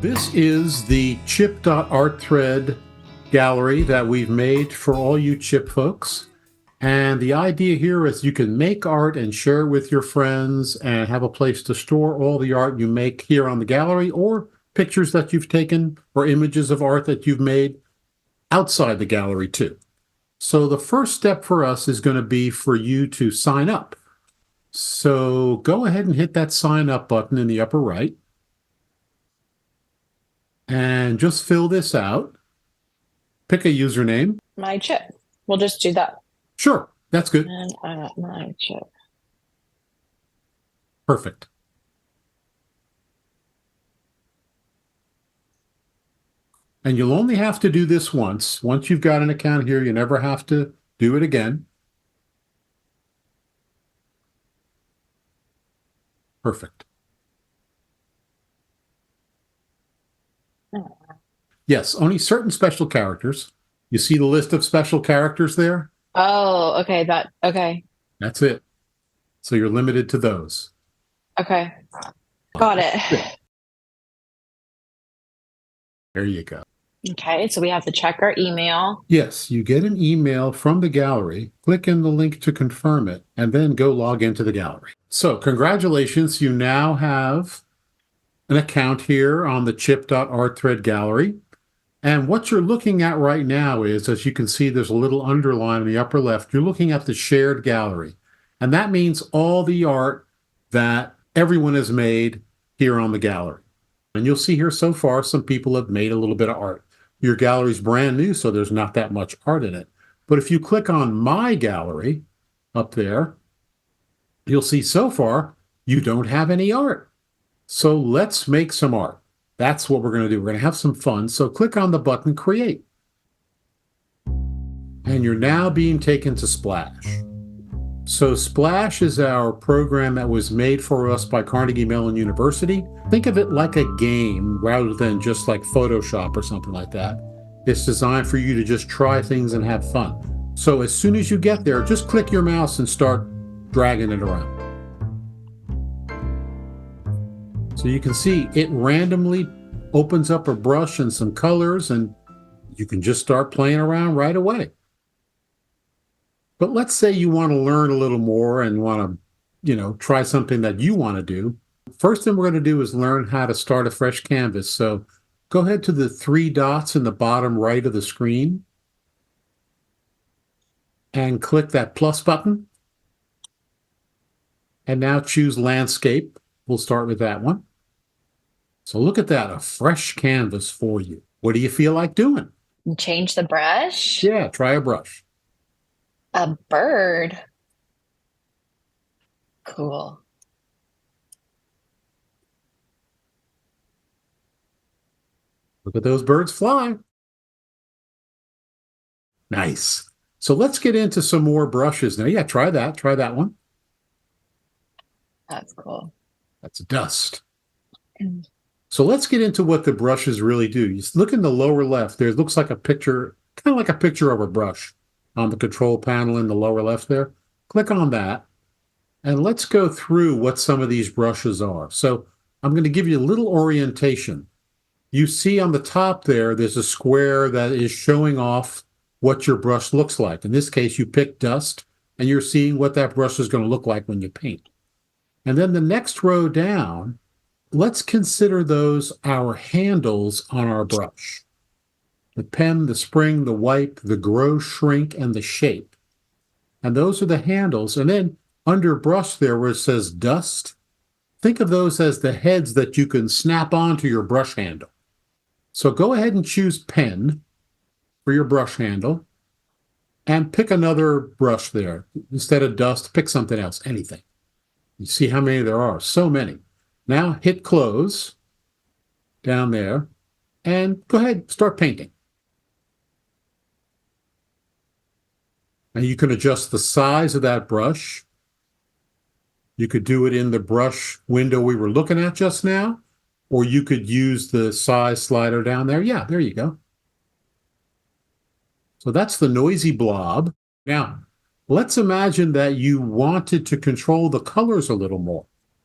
This is the CHYP.ArtThread gallery that we've made for all you CHYP folks. And the idea here is you can make art and share it with your friends and have a place to store all the art you make here on the gallery, or pictures that you've taken or images of art that you've made outside the gallery too. So the first step for us is going to be for you to sign up. So go ahead and hit that sign up button in the upper right. And just fill this out. Pick a username. My CHYP. We'll just do that. Sure, that's good. And my CHYP. Perfect. And you'll only have to do this once. Once you've got an account here, you never have to do it again. Perfect. Yes, only certain special characters. You see the list of special characters there? Oh, okay. Okay. That's it. So you're limited to those. Okay. Got it. There you go. Okay, so we have to check our email. Yes, you get an email from the gallery, click in the link to confirm it, and then go log into the gallery. So congratulations, you now have an account here on the CHYP.ArtThread gallery. And what you're looking at right now is, as you can see, there's a little underline in the upper left. You're looking at the shared gallery. And that means all the art that everyone has made here on the gallery. And you'll see here so far, some people have made a little bit of art. Your gallery's brand new, so there's not that much art in it. But if you click on My Gallery up there, you'll see so far, you don't have any art. So let's make some art. That's what we're going to do. We're going to have some fun. So click on the button Create. And you're now being taken to Splash. So Splash is our program that was made for us by Carnegie Mellon University. Think of it like a game rather than just like Photoshop or something like that. It's designed for you to just try things and have fun. So as soon as you get there, just click your mouse and start dragging it around. So you can see it randomly opens up a brush and some colors, and you can just start playing around right away. But let's say you want to learn a little more and want to, try something that you want to do. First thing we're going to do is learn how to start a fresh canvas. So go ahead to the three dots in the bottom right of the screen and click that plus button. And now choose Landscape. We'll start with that one. So look at that, a fresh canvas for you. What do you feel like doing? Change the brush? Yeah, try a brush. A bird. Cool. Look at those birds fly. Nice. So let's get into some more brushes now. Yeah, try that. Try that one. That's cool. That's dust. So let's get into what the brushes really do. You look in the lower left, there looks like a picture, kind of like a picture of a brush on the control panel in the lower left there. Click on that, and let's go through what some of these brushes are. So I'm going to give you a little orientation. You see on the top there, there's a square that is showing off what your brush looks like. In this case, you pick dust, and you're seeing what that brush is going to look like when you paint. And then the next row down, let's consider those our handles on our brush. The pen, the spring, the wipe, the grow, shrink, and the shape. And those are the handles. And then under brush there where it says dust, think of those as the heads that you can snap onto your brush handle. So go ahead and choose pen for your brush handle and pick another brush there. Instead of dust, pick something else, anything. You see how many there are, so many. Now hit close down there and go ahead, start painting. And you can adjust the size of that brush. You could do it in the brush window we were looking at just now, or you could use the size slider down there. Yeah, there you go. So that's the noisy blob. Now, let's imagine that you wanted to control the colors a little more.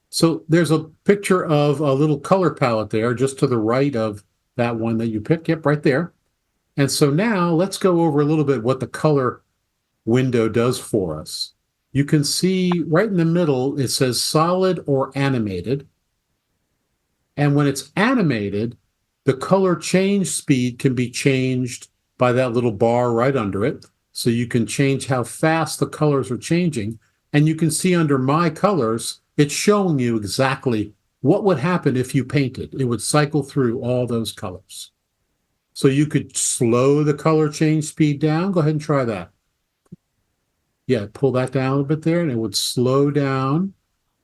So there's a picture of a little color palette there, just to the right of that one that you picked. Yep, right there. And so now let's go over a little bit what the color window does for us. You can see right in the middle, it says solid or animated. And when it's animated, the color change speed can be changed by that little bar right under it. So you can change how fast the colors are changing. And you can see under My Colors, it's showing you exactly what would happen if you painted. It would cycle through all those colors. So you could slow the color change speed down. Go ahead and try that. Yeah, pull that down a little bit there, and it would slow down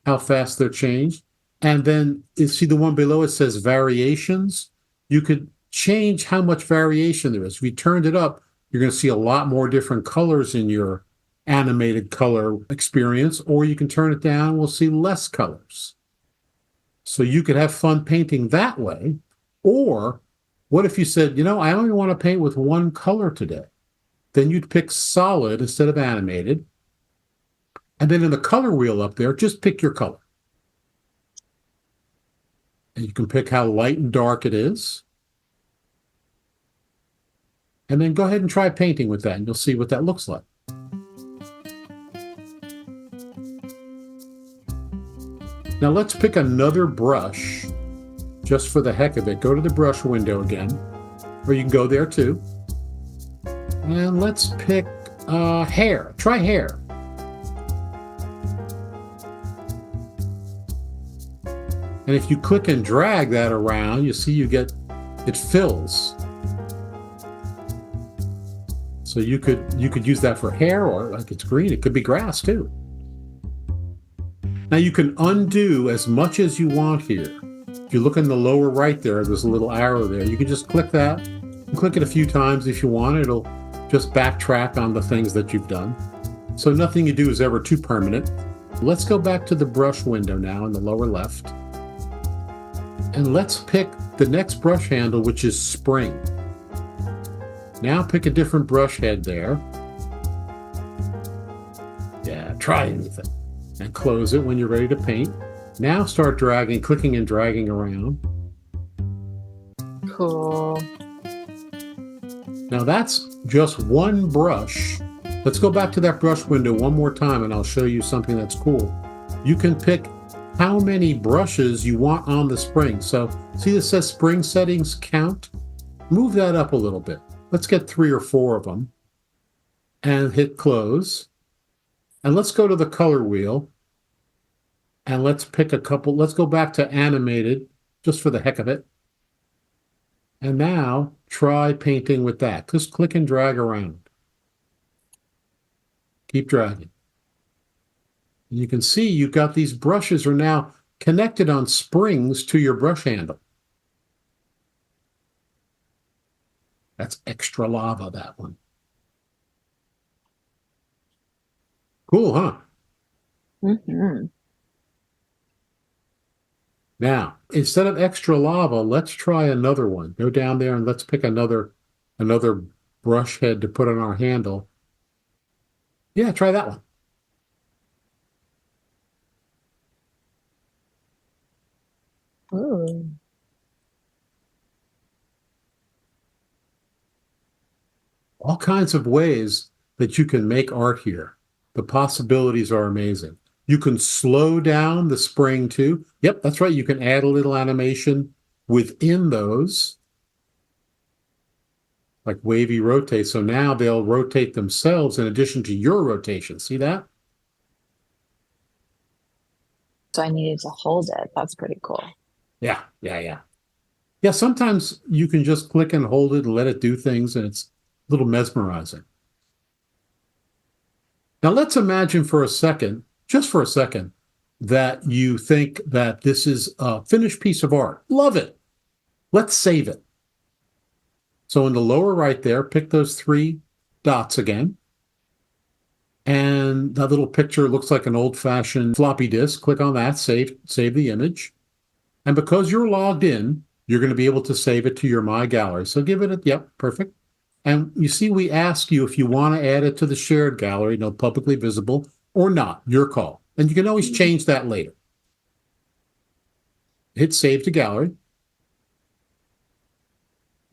how fast they're changed. And then you see the one below, it says variations. You could change how much variation there is. If you turned it up, you're going to see a lot more different colors in your animated color experience, or you can turn it down and we'll see less colors. So you could have fun painting that way. Or what if you said, I only want to paint with one color today? Then you'd pick solid instead of animated. And then in the color wheel up there, just pick your color. And you can pick how light and dark it is. And then go ahead and try painting with that, and you'll see what that looks like. Now let's pick another brush just for the heck of it. Go to the brush window again, or you can go there too. And let's pick hair. Try hair. And if you click and drag that around, you see it fills. So you could use that for hair, or like it's green, it could be grass too. Now you can undo as much as you want here. If you look in the lower right there's a little arrow there. You can just click that and click it a few times if you want. It'll just backtrack on the things that you've done. So nothing you do is ever too permanent. Let's go back to the brush window now in the lower left. And let's pick the next brush handle, which is spring. Now pick a different brush head there. Yeah, try anything. And close it when you're ready to paint. Now start clicking and dragging around. Cool. Now that's just one brush. Let's go back to that brush window one more time and I'll show you something that's cool. You can pick how many brushes you want on the spring. So see this says spring settings count? Move that up a little bit. Let's get 3 or 4 of them and hit close. And let's go to the color wheel and let's pick a couple. Let's go back to animated just for the heck of it. And now try painting with that. Just click and drag around. Keep dragging. And you can see you've got these brushes are now connected on springs to your brush handle. That's extra lava, that one. Cool, huh? Mm-hmm. Now, instead of extra lava, let's try another one. Go down there and let's pick another brush head to put on our handle. Yeah, try that one. Ooh. All kinds of ways that you can make art here. The possibilities are amazing. You can slow down the spring too. Yep, that's right. You can add a little animation within those, like wavy rotate. So now they'll rotate themselves in addition to your rotation. See that? So I needed to hold it. That's pretty cool. Yeah. Yeah, sometimes you can just click and hold it and let it do things, and it's a little mesmerizing. Now let's imagine for a second, just for a second, that you think that this is a finished piece of art. Love it. Let's save it. So in the lower right there, pick those 3 dots again. And that little picture looks like an old-fashioned floppy disk. Click on that, save the image. And because you're logged in, you're going to be able to save it to your My Gallery. So give it a, yep, perfect. And you see, we ask you if you want to add it to the shared gallery, publicly visible or not, your call. And you can always change that later. hit save to gallery.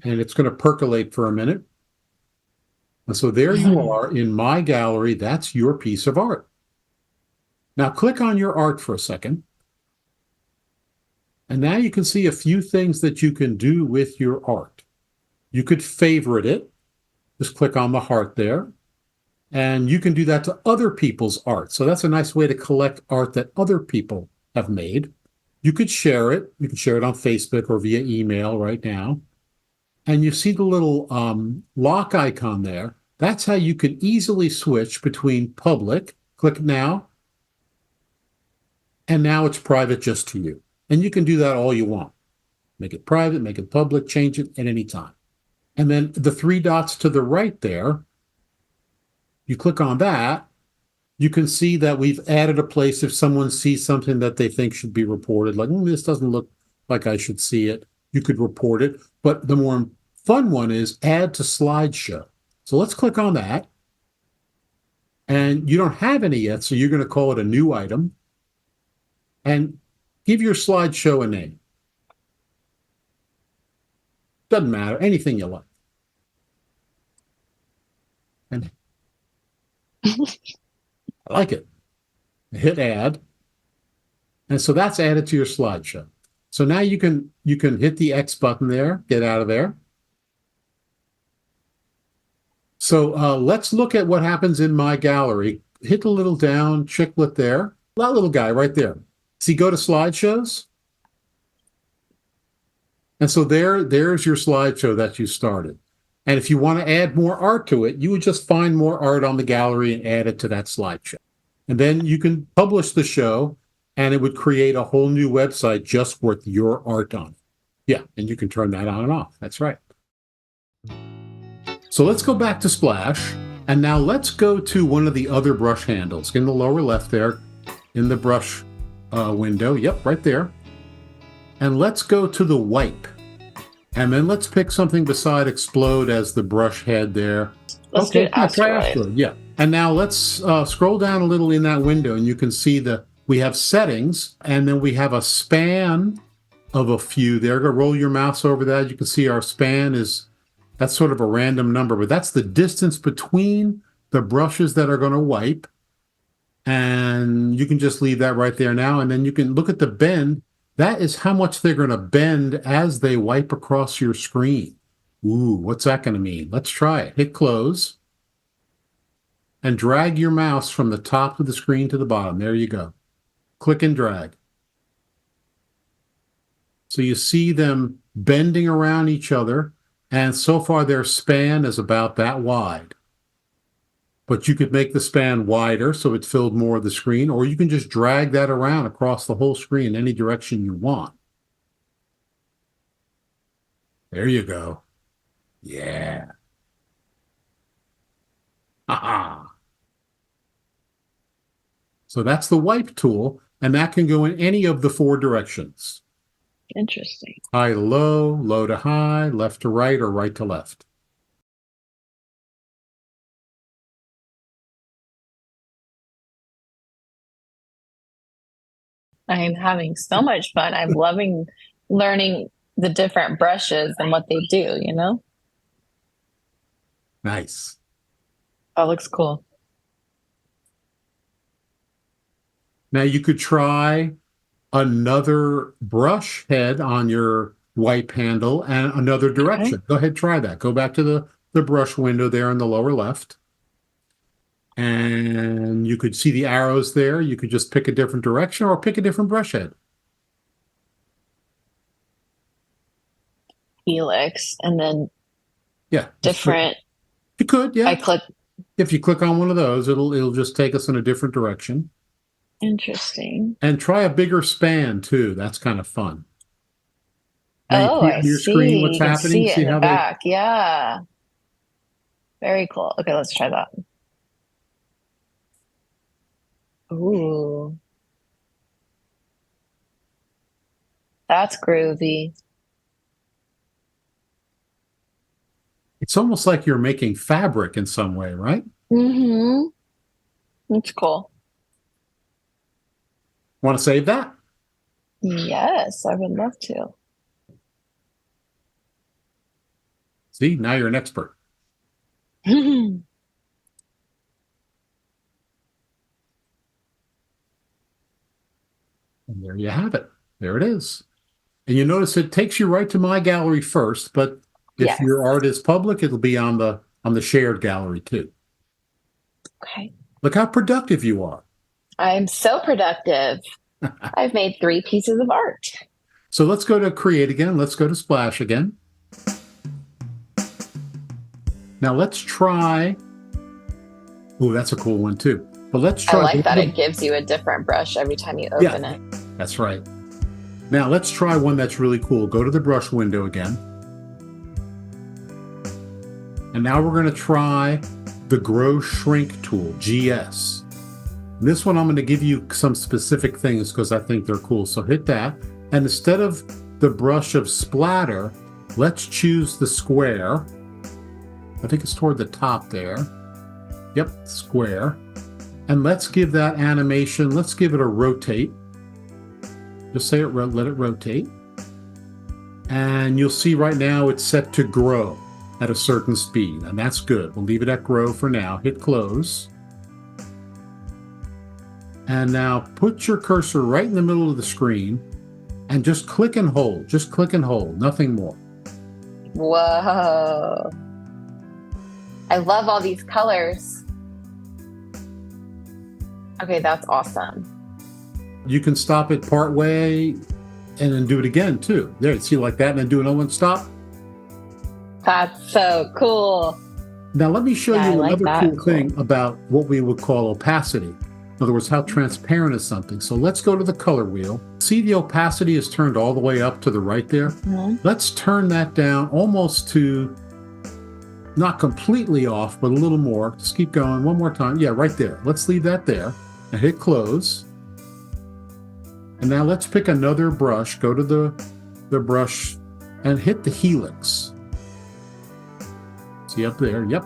And it's going to percolate for a minute. And so there you are in my gallery. That's your piece of art. Now click on your art for a second. And now you can see a few things that you can do with your art. You could favorite it. Just click on the heart there. And you can do that to other people's art. So that's a nice way to collect art that other people have made. You could share it. You can share it on Facebook or via email right now. And you see the little lock icon there. That's how you can easily switch between public, click now, and now it's private just to you. And you can do that all you want. Make it private, make it public, change it at any time. And then the three dots to the right there, you click on that, you can see that we've added a place if someone sees something that they think should be reported, like, this doesn't look like I should see it, you could report it. But the more fun one is add to slideshow. So let's click on that. And you don't have any yet, so you're going to call it a new item. And give your slideshow a name. Doesn't matter, anything you like. And I like it. Hit add. And so that's added to your slideshow. So now you can hit the X button there, get out of there. So let's look at what happens in my gallery. Hit the little down chiclet there. That little guy right there. See, go to slideshows. And so there's your slideshow that you started. And if you want to add more art to it, you would just find more art on the gallery and add it to that slideshow. And then you can publish the show, and it would create a whole new website just with your art on it. Yeah, and you can turn that on and off. That's right. So let's go back to Splash. And now let's go to one of the other brush handles in the lower left there in the brush window. Yep, right there. And let's go to the wipe. And then let's pick something beside explode as the brush head there. Let's do ArtThread. Yeah. And now let's scroll down a little in that window, and you can see we have settings, and then we have a span of a few there. Go roll your mouse over that. You can see our span that's sort of a random number, but that's the distance between the brushes that are going to wipe. And you can just leave that right there now. And then you can look at the bend. That is how much they're going to bend as they wipe across your screen. Ooh, what's that going to mean? Let's try it. Hit close. And drag your mouse from the top of the screen to the bottom. There you go. Click and drag. So you see them bending around each other. And so far their span is about that wide. But you could make the span wider so it filled more of the screen, or you can just drag that around across the whole screen any direction you want. There you go. Yeah. Aha. So that's the wipe tool, and that can go in any of the four directions. Interesting. High to low, low to high, left to right, or right to left. I'm having so much fun. I'm loving learning the different brushes and what they do, you know? Nice. That looks cool. Now you could try another brush head on your wipe handle and another direction. Okay. Go ahead, try that. Go back to the brush window there in the lower left. And you could see the arrows there. You could just pick a different direction or pick a different brush head. Helix, and then yeah, different. You could, yeah. I click. If you click on one of those, it'll just take us in a different direction. Interesting. And try a bigger span too. That's kind of fun. Now I your see. Screen, what's you can happening? See it in the back. Yeah. Very cool. Okay, let's try that. Ooh. That's groovy. It's almost like you're making fabric in some way, right? Mm-hmm. That's cool. Want to save that? Yes, I would love to. See, now you're an expert. And there you have it. There it is. And you notice it takes you right to my gallery first, but if Yes. your art is public, it'll be on the shared gallery too. Okay. Look how productive you are. I'm so productive. I've made 3 pieces of art. So let's go to create again. Let's go to splash again. Now let's try. Oh, that's a cool one too. But let's try. I like that it gives you a different brush every time you open it. That's right. Now let's try one that's really cool. Go to the brush window again. And now we're going to try the Grow Shrink tool, GS. This one I'm going to give you some specific things because I think they're cool. So hit that. And instead of the brush of splatter, let's choose the square. I think it's toward the top there. Yep, square. And let's give that animation, let's give it a rotate. Just say it, let it rotate. And you'll see right now it's set to grow at a certain speed, and that's good. We'll leave it at grow for now. Hit close. And now put your cursor right in the middle of the screen and just click and hold. Just click and hold, nothing more. Whoa. I love all these colors. Okay, that's awesome. You can stop it part way and then do it again too. There, see like that, and then do another one, stop. That's so cool. Now let me show you like another cool thing about what we would call opacity. In other words, how transparent is something. So let's go to the color wheel. See the opacity is turned all the way up to the right there? Mm-hmm. Let's turn that down almost to, not completely off, but a little more. Just keep going one more time. Yeah, right there. Let's leave that there and hit close. And now let's pick another brush. Go to the brush and hit the helix. See up there? Yep.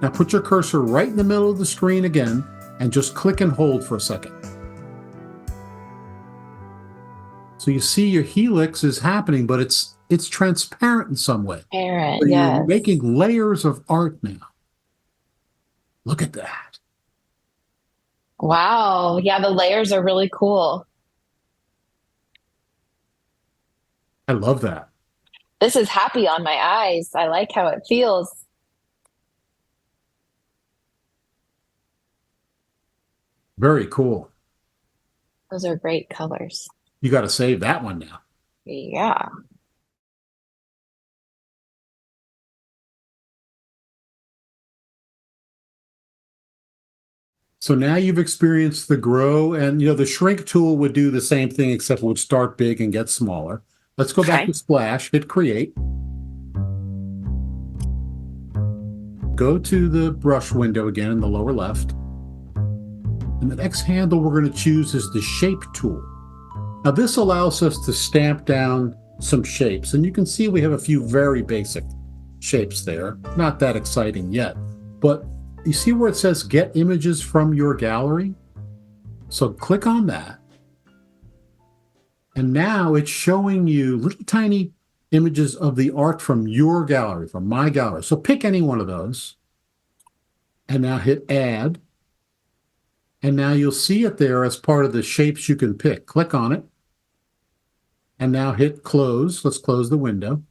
Now put your cursor right in the middle of the screen again and just click and hold for a second. So you see your helix is happening, but it's transparent in some way. Transparent, So yes. you're making layers of art now. Look at that. Wow. Yeah, the layers are really cool. I love that. This is happy on my eyes. I like how it feels. Very cool. Those are great colors. You got to save that one now. Yeah. So now you've experienced the grow, and the shrink tool would do the same thing, except it would start big and get smaller. Let's go back to splash, hit create. Go to the brush window again in the lower left. And the next handle we're going to choose is the shape tool. Now this allows us to stamp down some shapes, and you can see we have a few very basic shapes there. Not that exciting yet, but you see where it says get images from your gallery? So click on that. And now it's showing you little tiny images of the art from your gallery, from my gallery. So pick any one of those. And now hit add. And now you'll see it there as part of the shapes you can pick. Click on it. And now hit close. Let's close the window.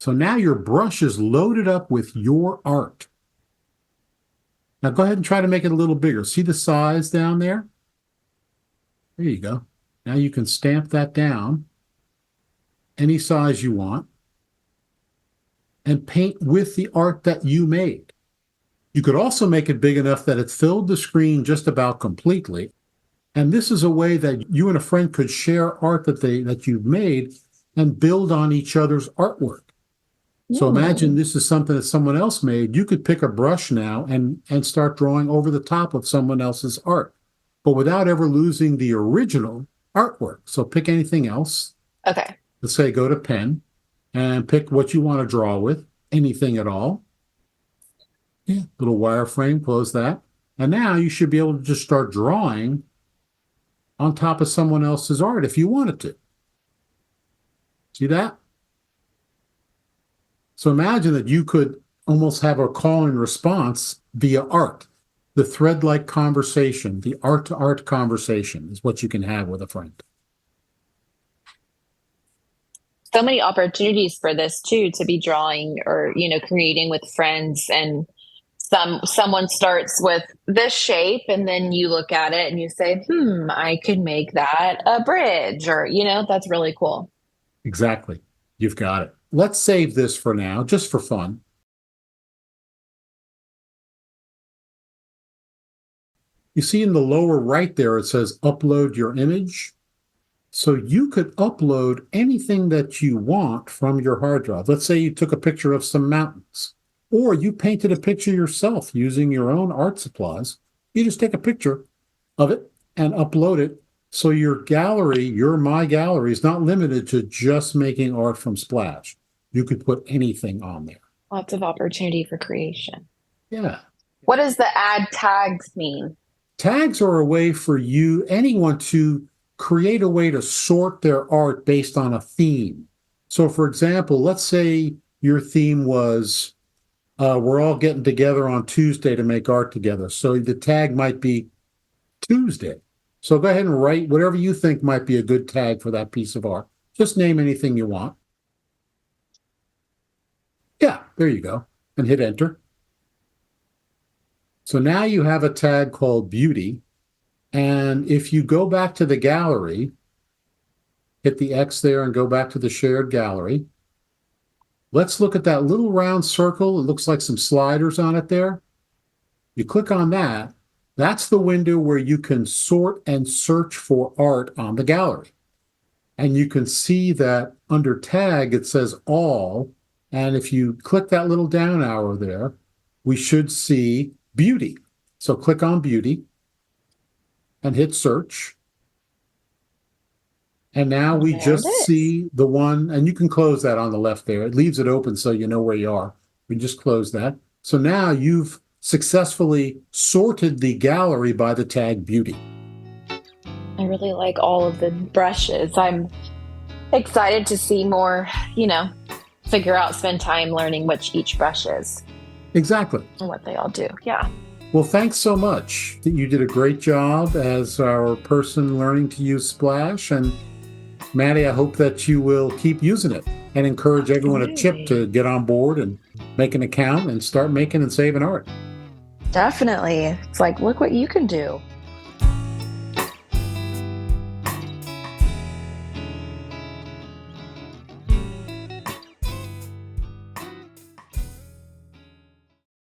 So now your brush is loaded up with your art. Now go ahead and try to make it a little bigger. See the size down there? There you go. Now you can stamp that down any size you want and paint with the art that you made. You could also make it big enough that it filled the screen just about completely. And this is a way that you and a friend could share art that you've made and build on each other's artwork. So imagine this is something that someone else made. You could pick a brush now and start drawing over the top of someone else's art, but without ever losing the original artwork. So pick anything else. Okay. Let's say go to pen and pick what you want to draw with, anything at all. Yeah, little wireframe, close that. And now you should be able to just start drawing on top of someone else's art if you wanted to. See that? So imagine that you could almost have a call and response via art. The thread-like conversation, the art-to-art conversation is what you can have with a friend. So many opportunities for this too, to be drawing or, creating with friends, and someone starts with this shape and then you look at it and you say, I could make that a bridge, or, that's really cool. Exactly. You've got it. Let's save this for now, just for fun. You see in the lower right there, it says upload your image. So you could upload anything that you want from your hard drive. Let's say you took a picture of some mountains, or you painted a picture yourself using your own art supplies. You just take a picture of it and upload it. So your gallery, your My Gallery, is not limited to just making art from Splash. You could put anything on there. Lots of opportunity for creation. Yeah. What does the add tags mean? Tags are a way for anyone to create a way to sort their art based on a theme. So, for example, let's say your theme was, we're all getting together on Tuesday to make art together. So the tag might be Tuesday. So go ahead and write whatever you think might be a good tag for that piece of art. Just name anything you want. Yeah, there you go. And hit enter. So now you have a tag called beauty. And if you go back to the gallery, hit the X there and go back to the shared gallery. Let's look at that little round circle. It looks like some sliders on it there. You click on that. That's the window where you can sort and search for art on the gallery. And you can see that under tag, it says all. And if you click that little down arrow there, we should see beauty. So click on beauty and hit search. And now we just see the one, and you can close that on the left there. It leaves it open so you know where you are. We just close that. So now you've successfully sorted the gallery by the tag beauty. I really like all of the brushes. I'm excited to see more, spend time learning which each brush is. Exactly. And what they all do. Yeah. Well, thanks so much. You did a great job as our person learning to use Splash. And Maddie, I hope that you will keep using it and encourage everyone at CHYP to get on board and make an account and start making and saving art. Definitely. It's like, look what you can do.